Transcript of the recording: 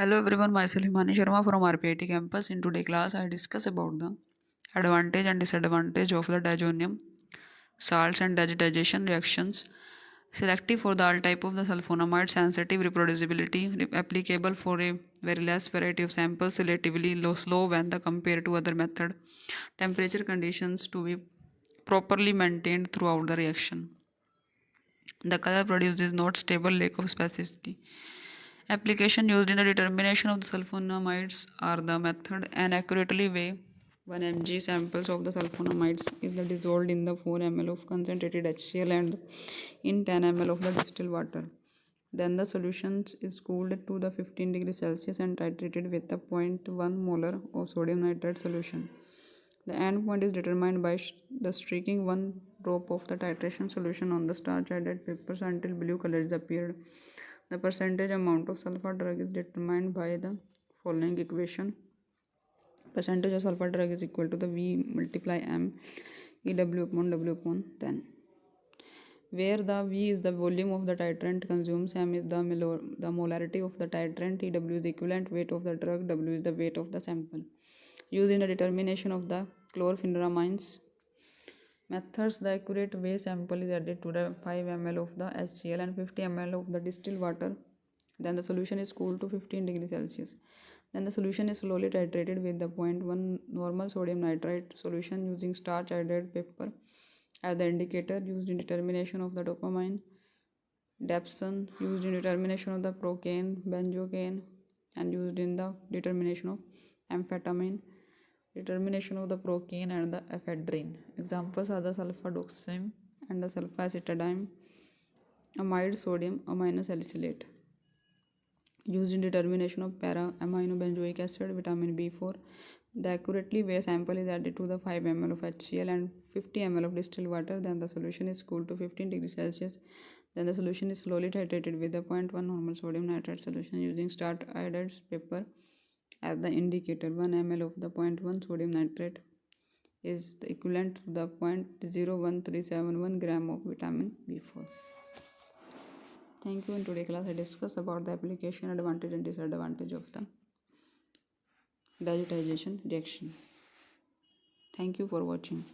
Hello everyone, myself Himani Sharma from RPIIT campus. In today's class, I discuss about the advantage and disadvantage of the diazonium salts and diazotization reactions. Selective for the all type of the sulfonamide, sensitive reproducibility, applicable for a very less variety of samples, relatively slow when the compared to other method. Temperature conditions to be properly maintained throughout the reaction. The color produced is not stable, lack of specificity. Application used in the determination of the sulfonamides are the method and accurately weigh 1 mg samples of the sulfonamides is dissolved in the 4 ml of concentrated HCl and in 10 ml of the distilled water. Then the solution is cooled to the 15 degrees Celsius and titrated with the 0.1 molar of sodium nitrate solution. The end point is determined by the streaking one drop of the titration solution on the starch added papers until blue color is appeared. The percentage amount of sulfur drug is determined by the following equation. Percentage of sulfur drug is equal to the V multiply M EW upon W upon 10. Where the V is the volume of the titrant consumed, M is the molarity of the titrant, EW is the equivalent weight of the drug, W is the weight of the sample. Used in the determination of the chlorphenramines methods, the accurate weigh sample is added to the 5 ml of the HCl and 50 ml of the distilled water. Then the solution is cooled to 15 degrees Celsius. Then the solution is slowly titrated with the 0.1 normal sodium nitrite solution using starch added paper as the indicator. Used in determination of the dopamine. Dapson used in determination of the procaine, benzocaine, and used in the determination of amphetamine, determination of the procaine and the ephedrine. Examples are the sulfadoxime and the sulfacetamide, amide sodium aminosalicylate. Used in determination of para-aminobenzoic acid, vitamin B4. The accurately weigh sample is added to the 5 ml of HCl and 50 ml of distilled water. Then the solution is cooled to 15 degrees Celsius. Then the solution is slowly titrated with the 0.1 normal sodium nitrate solution using starch added paper as the indicator. 1 ml of the 0.1 sodium nitrate is the equivalent to the 0.01371 gram of vitamin B4. Thank you. In today's class, I discuss about the application, advantage and disadvantage of the diazotization reaction. Thank you for watching.